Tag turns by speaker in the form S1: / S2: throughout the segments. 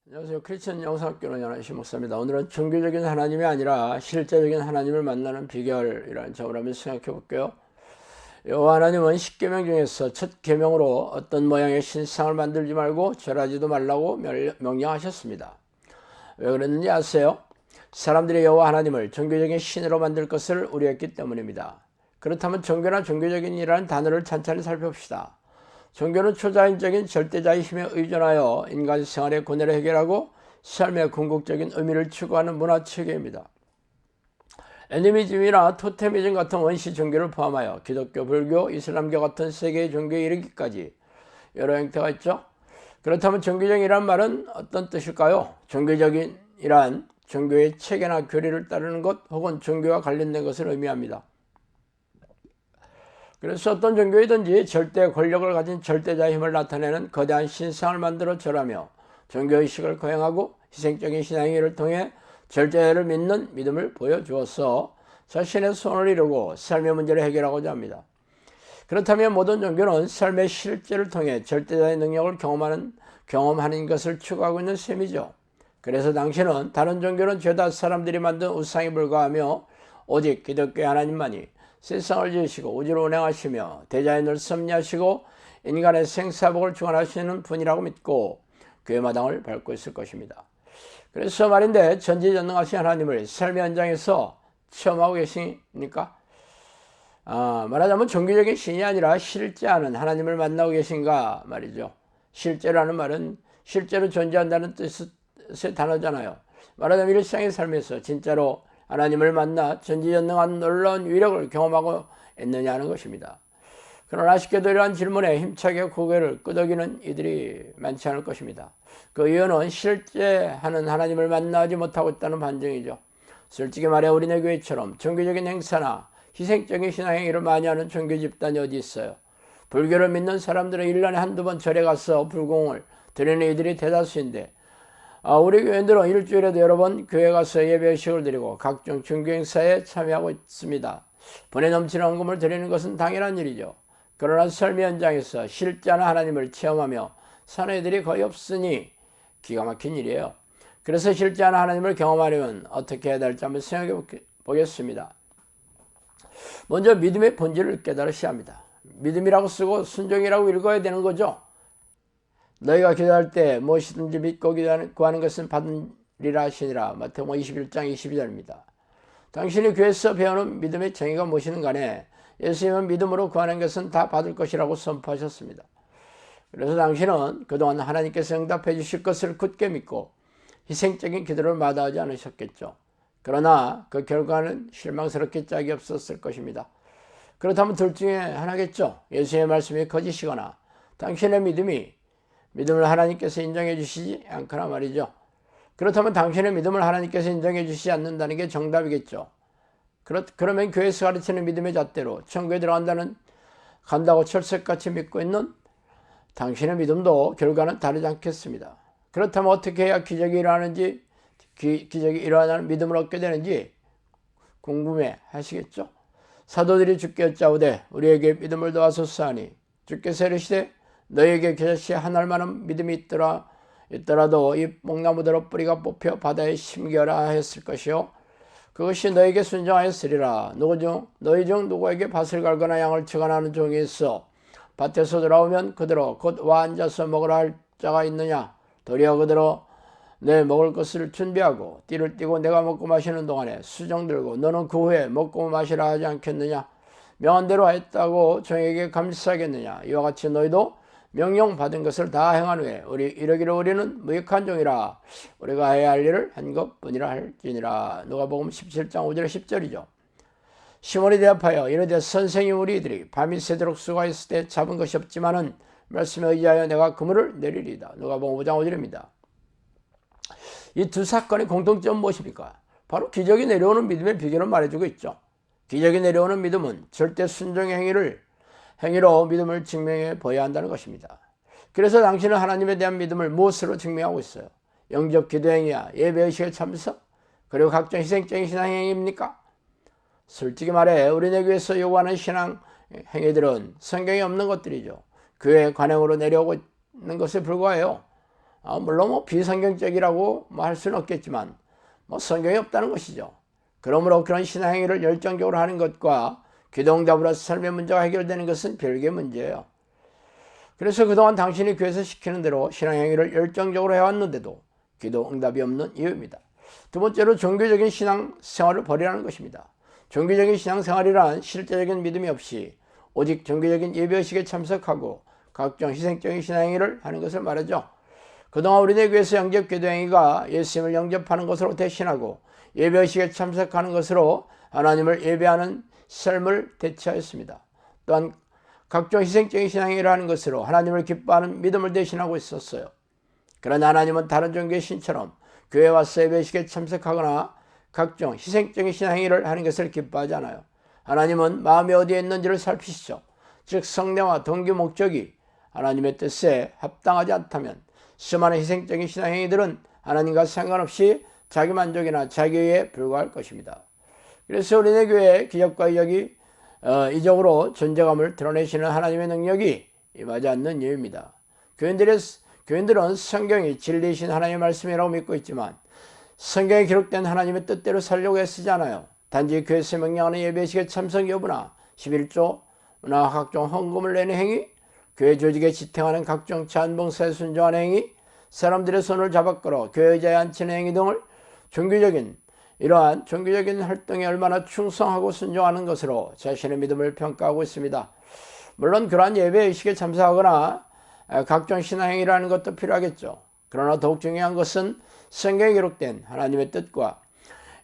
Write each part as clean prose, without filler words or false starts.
S1: 안녕하세요. 크리스천 영상학교는 연하시 목사입니다. 오늘은 종교적인 하나님이 아니라 실제적인 하나님을 만나는 비결이라는 점을 한번 생각해 볼게요. 여호와 하나님은 십계명 중에서 첫 계명으로 어떤 모양의 신상을 만들지 말고 절하지도 말라고 명령하셨습니다. 왜 그랬는지 아세요? 사람들이 여호와 하나님을 종교적인 신으로 만들 것을 우려했기 때문입니다. 그렇다면 종교나 종교적인이라는 단어를 찬찬히 살펴봅시다. 종교는 초자연적인 절대자의 힘에 의존하여 인간 생활의 고뇌를 해결하고 삶의 궁극적인 의미를 추구하는 문화체계입니다. 애니미즘이나 토테미즘 같은 원시 종교를 포함하여 기독교, 불교, 이슬람교 같은 세계의 종교에 이르기까지 여러 형태가 있죠. 그렇다면 종교적이란 말은 어떤 뜻일까요? 종교적인이란 종교의 체계나 교리를 따르는 것 혹은 종교와 관련된 것을 의미합니다. 그래서 어떤 종교이든지 절대 권력을 가진 절대자의 힘을 나타내는 거대한 신상을 만들어 절하며 종교의식을 거행하고 희생적인 신앙행위를 통해 절대자를 믿는 믿음을 보여주어서 자신의 소원을 이루고 삶의 문제를 해결하고자 합니다. 그렇다면 모든 종교는 삶의 실제를 통해 절대자의 능력을 경험하는 것을 추구하고 있는 셈이죠. 그래서 당신은 다른 종교는 죄다 사람들이 만든 우상에 불과하며 오직 기독교의 하나님만이 세상을 지으시고 우주를 운행하시며 대자연을 섭리하시고 인간의 생사복을 주관하시는 분이라고 믿고 그의 마당을 밟고 있을 것입니다. 그래서 말인데 전지전능하신 하나님을 삶의 현장에서 체험하고 계십니까? 말하자면 종교적인 신이 아니라 실제하는 하나님을 만나고 계신가 말이죠. 실제라는 말은 실제로 존재한다는 뜻의 단어잖아요. 말하자면 일상의 삶에서 진짜로 하나님을 만나 전지전능한 놀라운 위력을 경험하고 있느냐는 것입니다. 그러나 아쉽게도 이러한 질문에 힘차게 고개를 끄덕이는 이들이 많지 않을 것입니다. 그 이유는 실제하는 하나님을 만나지 못하고 있다는 반증이죠. 솔직히 말해 우리네 교회처럼 종교적인 행사나 희생적인 신앙행위를 많이 하는 종교 집단이 어디 있어요. 불교를 믿는 사람들은 1년에 한두 번 절에 가서 불공을 드리는 이들이 대다수인데 우리 교인들은 일주일에도 여러 번 교회 가서 예배의식을 드리고 각종 종교행사에 참여하고 있습니다. 분에 넘치는 헌금을 드리는 것은 당연한 일이죠. 그러나 삶의 현장에서 실제하는 하나님을 체험하며 사는 이들이 거의 없으니 기가 막힌 일이에요. 그래서 실제하는 하나님을 경험하려면 어떻게 해야 될지 한번 생각해 보겠습니다. 먼저 믿음의 본질을 깨달으셔야 합니다. 믿음이라고 쓰고 순종이라고 읽어야 되는 거죠. 너희가 기도할 때 무엇이든지 믿고 구하는 것은 받으리라 하시니라. 마태복음 21장 22절입니다. 당신이 교회에서 배우는 믿음의 정의가 무엇이든 간에 예수님은 믿음으로 구하는 것은 다 받을 것이라고 선포하셨습니다. 그래서 당신은 그동안 하나님께서 응답해 주실 것을 굳게 믿고 희생적인 기도를 마다하지 않으셨겠죠. 그러나 그 결과는 실망스럽게 짝이 없었을 것입니다. 그렇다면 둘 중에 하나겠죠. 예수님의 말씀이 거짓이거나 당신의 믿음을 하나님께서 인정해 주시지 않거나 말이죠. 그렇다면 당신의 믿음을 하나님께서 인정해 주시지 않는다는 게 정답이겠죠. 그러면 교회에서 가르치는 믿음의 잣대로 천국에 간다고 철석같이 믿고 있는 당신의 믿음도 결과는 다르지 않겠습니다. 그렇다면 어떻게 해야 기적이 일어나는 믿음을 얻게 되는지 궁금해 하시겠죠. 사도들이 주께 여짜오되 우리에게 믿음을 더하소서 하니 주께서 이르시되 너희에게 겨자씨 한 알만한 믿음이 있더라도 이 뽕나무대로 뿌리가 뽑혀 바다에 심겨라 했을 것이요 그것이 너희에게 순종하였으리라. 너희 중 누구에게 밭을 갈거나 양을 치거나 하는 종이 있어 밭에서 돌아오면 그대로 곧 와 앉아서 먹으라 할 자가 있느냐. 도리어 그대로 내 먹을 것을 준비하고 띠를 띠고 내가 먹고 마시는 동안에 수정 들고 너는 그 후에 먹고 마시라 하지 않겠느냐. 명한 대로 하였다고 종에게 감사하겠느냐. 이와 같이 너희도 명령받은 것을 다 행한 후에 이러기를 우리는 무익한 종이라 우리가 해야 할 일을 한 것뿐이라 할지니라. 누가복음 17장 5절 10절이죠. 시몬이 대답하여 이르되 선생님 우리들이 밤이 새도록 수고하였을 때 잡은 것이 없지만은 말씀에 의지하여 내가 그물을 내리리이다. 누가복음 5장 5절입니다. 이 두 사건의 공통점은 무엇입니까? 바로 기적이 내려오는 믿음의 비결을 말해주고 있죠. 기적이 내려오는 믿음은 절대 순종의 행위로 믿음을 증명해 보여야 한다는 것입니다. 그래서 당신은 하나님에 대한 믿음을 무엇으로 증명하고 있어요? 영접 기도행위야, 예배의식의 참석, 그리고 각종 희생적인 신앙행위입니까? 솔직히 말해 우리네 교회에서 요구하는 신앙 행위들은 성경에 없는 것들이죠. 교회 관행으로 내려오고 있는 것에 불과해요. 물론 비성경적이라고 할 수는 없겠지만 성경이 없다는 것이죠. 그러므로 그런 신앙행위를 열정적으로 하는 것과 기도응답으로 삶의 문제가 해결되는 것은 별개의 문제예요. 그래서 그동안 당신이 교회에서 시키는 대로 신앙행위를 열정적으로 해왔는데도 기도응답이 없는 이유입니다. 두 번째로 종교적인 신앙생활을 버리라는 것입니다. 종교적인 신앙생활이란 실제적인 믿음이 없이 오직 종교적인 예배의식에 참석하고 각종 희생적인 신앙행위를 하는 것을 말하죠. 그동안 우리네 교회에서 영접 기도행위가 예수님을 영접하는 것으로 대신하고 예배의식에 참석하는 것으로 하나님을 예배하는 삶을 대체하였습니다. 또한 각종 희생적인 신앙행위를 하는 것으로 하나님을 기뻐하는 믿음을 대신하고 있었어요. 그러나 하나님은 다른 종교의 신처럼 교회에 와서 예배의식에 참석하거나 각종 희생적인 신앙행위를 하는 것을 기뻐하지 않아요. 하나님은 마음이 어디에 있는지를 살피시죠. 즉 성례와 동기 목적이 하나님의 뜻에 합당하지 않다면 수많은 희생적인 신앙행위들은 하나님과 상관없이 자기 만족이나 자기에 불과할 것입니다. 그래서 우리네 교회의 기적과 이적이 이적으로 존재감을 드러내시는 하나님의 능력이 임하지 않는 이유입니다. 교인들은 성경이 진리이신 하나님의 말씀이라고 믿고 있지만 성경에 기록된 하나님의 뜻대로 살려고 애쓰지 않아요. 단지 교회에서 명령하는 예배식에 참석 여부나 11조나 각종 헌금을 내는 행위, 교회 조직에 지탱하는 각종 자원봉사에 순종하는 행위, 사람들의 손을 잡아 끌어 교회 의자에 앉히는 행위 등을 이러한 종교적인 활동에 얼마나 충성하고 순종하는 것으로 자신의 믿음을 평가하고 있습니다. 물론 그러한 예배의식에 참석하거나 각종 신앙행위를 하는 것도 필요하겠죠. 그러나 더욱 중요한 것은 성경에 기록된 하나님의 뜻과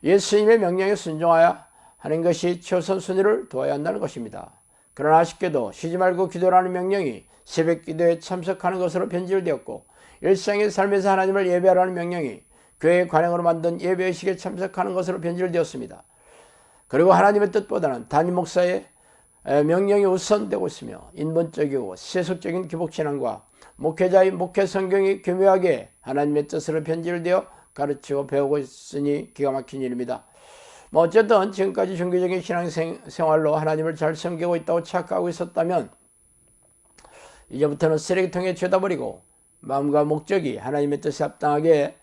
S1: 예수님의 명령에 순종하여 하는 것이 최우선 순위를 두어야 한다는 것입니다. 그러나 아쉽게도 쉬지 말고 기도라는 명령이 새벽 기도에 참석하는 것으로 변질되었고 일상의 삶에서 하나님을 예배하라는 명령이 교회의 관행으로 만든 예배의식에 참석하는 것으로 변질되었습니다. 그리고 하나님의 뜻보다는 담임 목사의 명령이 우선되고 있으며 인본적이고 세속적인 기복신앙과 목회자의 목회 성경이 교묘하게 하나님의 뜻으로 변질되어 가르치고 배우고 있으니 기가 막힌 일입니다. 어쨌든 지금까지 종교적인 신앙생활로 하나님을 잘 섬기고 있다고 착각하고 있었다면 이제부터는 쓰레기통에 죄다 버리고 마음과 목적이 하나님의 뜻에 합당하게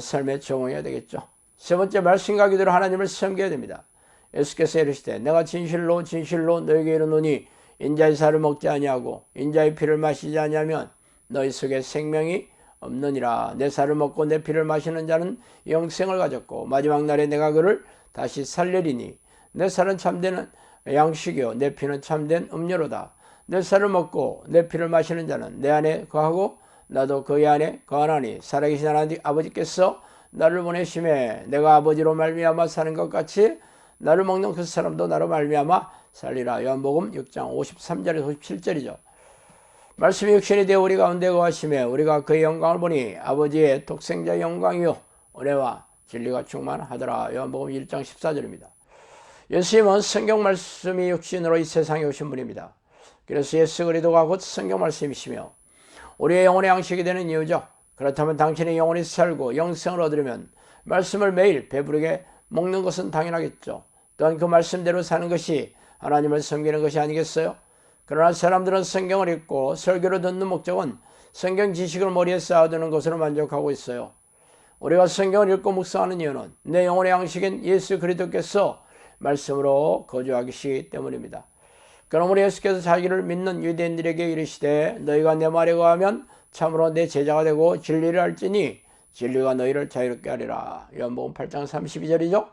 S1: 삶에 적응해야 되겠죠. 세 번째, 말씀과 기도로 하나님을 섬겨야 됩니다. 예수께서 이르시되 내가 진실로 진실로 너에게 이르노니 인자의 살을 먹지 아니하고 인자의 피를 마시지 아니하면 너희 속에 생명이 없느니라. 내 살을 먹고 내 피를 마시는 자는 영생을 가졌고 마지막 날에 내가 그를 다시 살리리니 내 살은 참된 양식이요 내 피는 참된 음료로다. 내 살을 먹고 내 피를 마시는 자는 내 안에 거하고 나도 그의 안에 거하나니 살아계신 하나님 아버지께서 나를 보내심에 내가 아버지로 말미암아 사는 것 같이 나를 먹는 그 사람도 나로 말미암아 살리라. 요한복음 6장 53절에서 57절이죠. 말씀이 육신이 되어 우리 가운데 거하심에 우리가 그의 영광을 보니 아버지의 독생자의 영광이요 은혜와 진리가 충만하더라. 요한복음 1장 14절입니다. 예수님은 성경 말씀이 육신으로 이 세상에 오신 분입니다. 그래서 예수 그리스도가 곧 성경 말씀이시며 우리의 영혼의 양식이 되는 이유죠. 그렇다면 당신의 영혼이 살고 영생을 얻으려면 말씀을 매일 배부르게 먹는 것은 당연하겠죠. 또한 그 말씀대로 사는 것이 하나님을 섬기는 것이 아니겠어요? 그러나 사람들은 성경을 읽고 설교를 듣는 목적은 성경 지식을 머리에 쌓아두는 것으로 만족하고 있어요. 우리가 성경을 읽고 묵상하는 이유는 내 영혼의 양식인 예수 그리스도께서 말씀으로 거주하시기 때문입니다. 그러므로 예수께서 자기를 믿는 유대인들에게 이르시되 너희가 내 말에 거하면 참으로 내 제자가 되고 진리를 알지니 진리가 너희를 자유롭게 하리라. 요한복음 8장 32절이죠.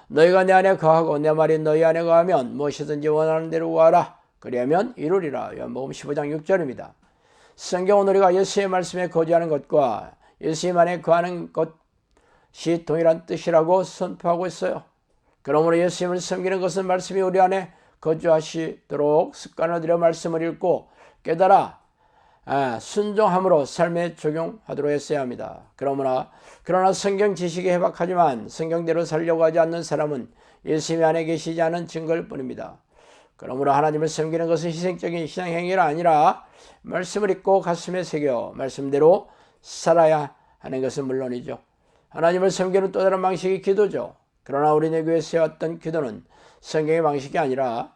S1: 너희가 내 안에 거하고 내 말이 너희 안에 거하면 무엇이든지 원하는 대로 구하라. 그리하면 이루리라. 요한복음 15장 6절입니다. 성경은 우리가 예수의 말씀에 거주하는 것과 예수님 안에 거하는 것이 동일한 뜻이라고 선포하고 있어요. 그러므로 예수님을 섬기는 것은 말씀이 우리 안에 거주하시도록 습관을 들여 말씀을 읽고 깨달아 순종함으로 삶에 적용하도록 했어야 합니다. 그러나 성경 지식이 해박하지만 성경대로 살려고 하지 않는 사람은 예수님 안에 계시지 않은 증거일 뿐입니다. 그러므로 하나님을 섬기는 것은 희생적인 신앙행위가 아니라 말씀을 읽고 가슴에 새겨 말씀대로 살아야 하는 것은 물론이죠. 하나님을 섬기는 또 다른 방식이 기도죠. 그러나 우리네 교회에서 해왔던 기도는 성경의 방식이 아니라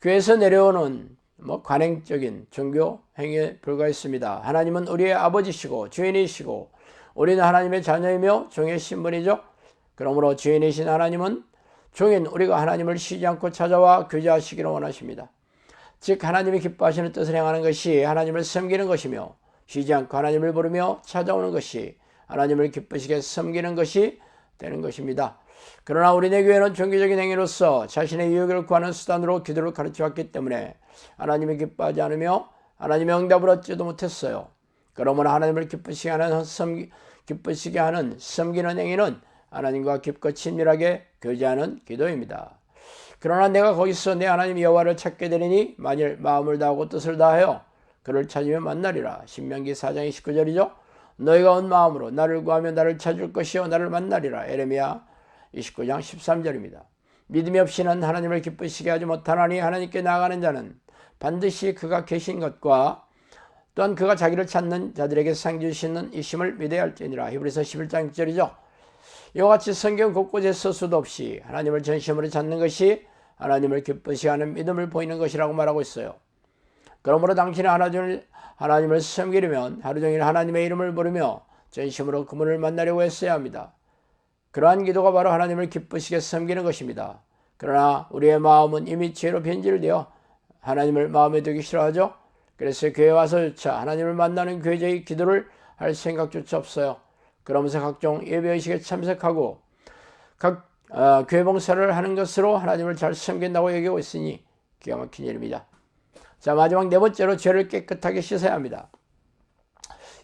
S1: 교회에서 내려오는 관행적인 종교 행위에 불과했습니다. 하나님은 우리의 아버지시고 주인이시고 우리는 하나님의 자녀이며 종의 신분이죠. 그러므로 주인이신 하나님은 종인 우리가 하나님을 쉬지 않고 찾아와 교제하시기를 원하십니다. 즉 하나님이 기뻐하시는 뜻을 행하는 것이 하나님을 섬기는 것이며 쉬지 않고 하나님을 부르며 찾아오는 것이 하나님을 기쁘시게 섬기는 것이 되는 것입니다. 그러나 우리네 교회는 종교적인 행위로서 자신의 유익을 구하는 수단으로 기도를 가르쳐왔기 때문에 하나님이 기뻐하지 않으며 하나님의 응답을 얻지도 못했어요. 그러므로 하나님을 기쁘시게 하는 섬기는 행위는 하나님과 깊고 친밀하게 교제하는 기도입니다. 그러나 내가 거기서 내 하나님 여호와를 찾게 되리니 만일 마음을 다하고 뜻을 다하여 그를 찾으면 만나리라. 신명기 4장 29절이죠. 너희가 온 마음으로 나를 구하며 나를 찾을 것이요 나를 만나리라. 예레미야 29장 13절입니다. 믿음이 없이는 하나님을 기쁘시게 하지 못하나니 하나님께 나아가는 자는 반드시 그가 계신 것과 또한 그가 자기를 찾는 자들에게 상 주시는 이심을 믿어야 할지니라. 히브리서 11장 6절이죠. 이와 같이 성경 곳곳에서 수도 없이 하나님을 전심으로 찾는 것이 하나님을 기쁘시게 하는 믿음을 보이는 것이라고 말하고 있어요. 그러므로 당신이 하나님을 섬기려면 하루 종일 하나님의 이름을 부르며 전심으로 그분을 만나려고 했어야 합니다. 그러한 기도가 바로 하나님을 기쁘시게 섬기는 것입니다. 그러나 우리의 마음은 이미 죄로 변질되어 하나님을 마음에 두기 싫어하죠. 그래서 교회 와서조차 하나님을 만나는 교회적인 기도를 할 생각조차 없어요. 그러면서 각종 예배의식에 참석하고 각 교회 봉사를 하는 것으로 하나님을 잘 섬긴다고 여기고 있으니 기가 막힌 일입니다. 자, 마지막 네 번째로 죄를 깨끗하게 씻어야 합니다.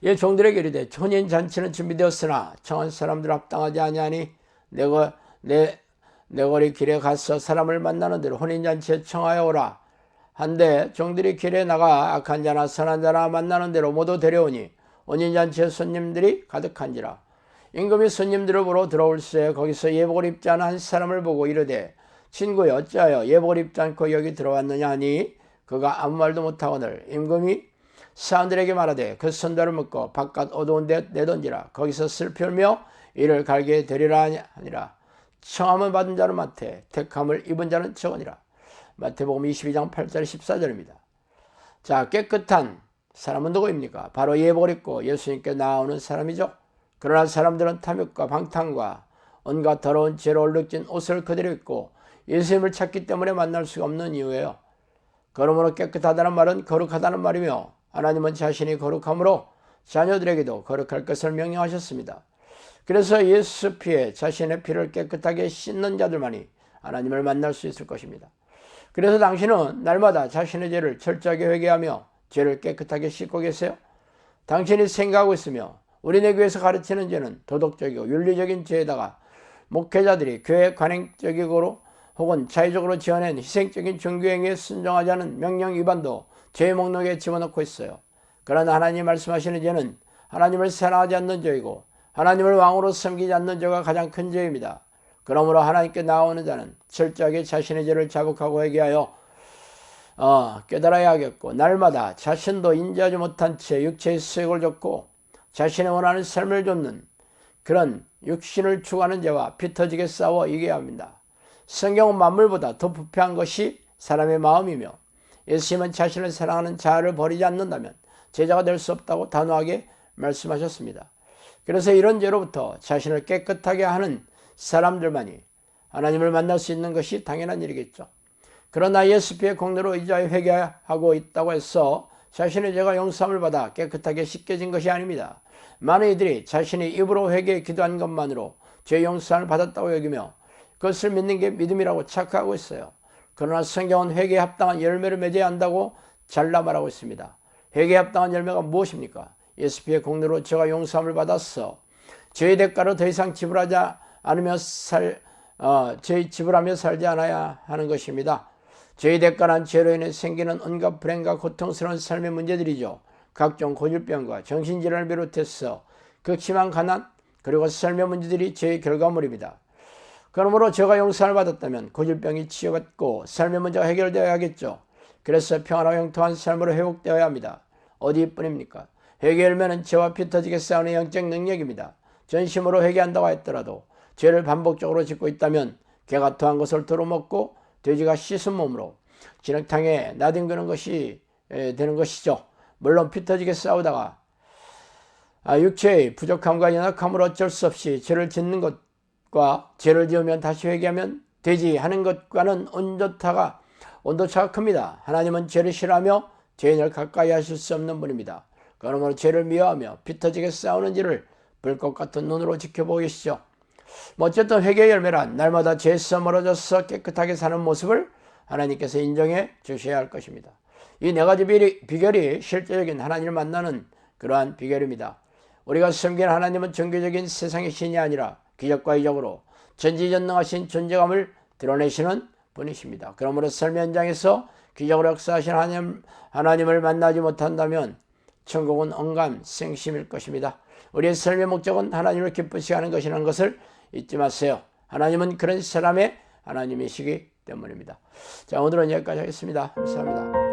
S1: 이 종들에게 이르되 혼인잔치는 준비되었으나 청한 사람들 합당하지 아니하니 내 거리 길에 가서 사람을 만나는 대로 혼인잔치에 청하여 오라. 한데 종들이 길에 나가 악한 자나 선한 자나 만나는 대로 모두 데려오니 혼인잔치에 손님들이 가득한지라. 임금이 손님들을 보러 들어올새 거기서 예복을 입지 않은 한 사람을 보고 이르되 친구여 어찌하여 예복을 입지 않고 여기 들어왔느냐 하니 그가 아무 말도 못하거늘 임금이 사람들에게 말하되 그 손자를 묶어 바깥 어두운 데 내던지라. 거기서 슬피 울며 이를 갈게 되리라 하니라. 청함을 받은 자는 많되 택함을 입은 자는 적으니라. 마태복음 22장 8절 14절입니다. 자, 깨끗한 사람은 누구입니까? 바로 예복을 입고 예수님께 나아오는 사람이죠. 그러나 사람들은 탐욕과 방탕과 온갖 더러운 죄로 얼룩진 옷을 그대로 입고 예수님을 찾기 때문에 만날 수가 없는 이유예요. 그러므로 깨끗하다는 말은 거룩하다는 말이며 하나님은 자신이 거룩함으로 자녀들에게도 거룩할 것을 명령하셨습니다. 그래서 예수 피에 자신의 피를 깨끗하게 씻는 자들만이 하나님을 만날 수 있을 것입니다. 그래서 당신은 날마다 자신의 죄를 철저하게 회개하며 죄를 깨끗하게 씻고 계세요. 당신이 생각하고 있으며 우리네 교회에서 가르치는 죄는 도덕적이고 윤리적인 죄에다가 목회자들이 교회 관행적으로 혹은 자의적으로 지어낸 희생적인 종교행위에 순종하지 않은 명령 위반도 죄의 목록에 집어넣고 있어요. 그러나 하나님이 말씀하시는 죄는 하나님을 사랑하지 않는 죄이고 하나님을 왕으로 섬기지 않는 죄가 가장 큰 죄입니다. 그러므로 하나님께 나오는 자는 철저하게 자신의 죄를 자복하고 회개하여 깨달아야 하겠고 날마다 자신도 인지하지 못한 채 육체의 수익을 줬고 자신이 원하는 삶을 줬는 그런 육신을 추구하는 죄와 피 터지게 싸워 이겨야 합니다. 성경은 만물보다 더 부패한 것이 사람의 마음이며 예수님은 자신을 사랑하는 자아를 버리지 않는다면 제자가 될 수 없다고 단호하게 말씀하셨습니다. 그래서 이런 죄로부터 자신을 깨끗하게 하는 사람들만이 하나님을 만날 수 있는 것이 당연한 일이겠죠. 그러나 예수 피의 공로로 이제 회개하고 있다고 해서 자신의 죄가 용서함을 받아 깨끗하게 씻겨진 것이 아닙니다. 많은 이들이 자신이 입으로 회개에 기도한 것만으로 죄 용서함을 받았다고 여기며 그것을 믿는 게 믿음이라고 착각하고 있어요. 그러나 성경은 회개에 합당한 열매를 맺어야 한다고 잘라 말하고 있습니다. 회개에 합당한 열매가 무엇입니까? 예수 피의 공로로 죄가 용서함을 받았어 죄의 대가로 더 이상 지불하며 살지 않아야 하는 것입니다. 죄의 대가란 죄로 인해 생기는 온갖 불행과 고통스러운 삶의 문제들이죠. 각종 고질병과 정신질환을 비롯해서 극심한 가난 그리고 삶의 문제들이 죄의 결과물입니다. 그러므로 죄가 용서를 받았다면 고질병이 치유받고 삶의 문제가 해결되어야 하겠죠. 그래서 평안하고 형통한 삶으로 회복되어야 합니다. 어디뿐입니까? 회개 열매는 죄와 피 터지게 싸우는 영적 능력입니다. 전심으로 회개한다고 했더라도 죄를 반복적으로 짓고 있다면 개가 토한 것을 도로 먹고 돼지가 씻은 몸으로 진흙탕에 나뒹구는 것이 되는 것이죠. 물론 피터지게 싸우다가 육체의 부족함과 연약함을 어쩔 수 없이 죄를 짓는 것과 죄를 지으면 다시 회개하면 되지 하는 것과는 온도차가 큽니다. 하나님은 죄를 싫어하며 죄인을 가까이 하실 수 없는 분입니다. 그러므로 죄를 미워하며 피터지게 싸우는 이를 불꽃 같은 눈으로 지켜보고 계시죠. 어쨌든 회개의 열매란 날마다 죄에서 멀어져서 깨끗하게 사는 모습을 하나님께서 인정해 주셔야 할 것입니다. 이 네 가지 비결이 실제적인 하나님을 만나는 그러한 비결입니다. 우리가 섬기는 하나님은 종교적인 세상의 신이 아니라 기적과 이적으로 전지전능하신 존재감을 드러내시는 분이십니다. 그러므로 삶의 현장에서 기적으로 역사하신 하나님을 만나지 못한다면 천국은 엉간 생심일 것입니다. 우리의 삶의 목적은 하나님을 기쁘시게 하는 것이라는 것을 잊지 마세요. 하나님은 그런 사람의 하나님이시기 때문입니다. 자, 오늘은 여기까지 하겠습니다. 감사합니다.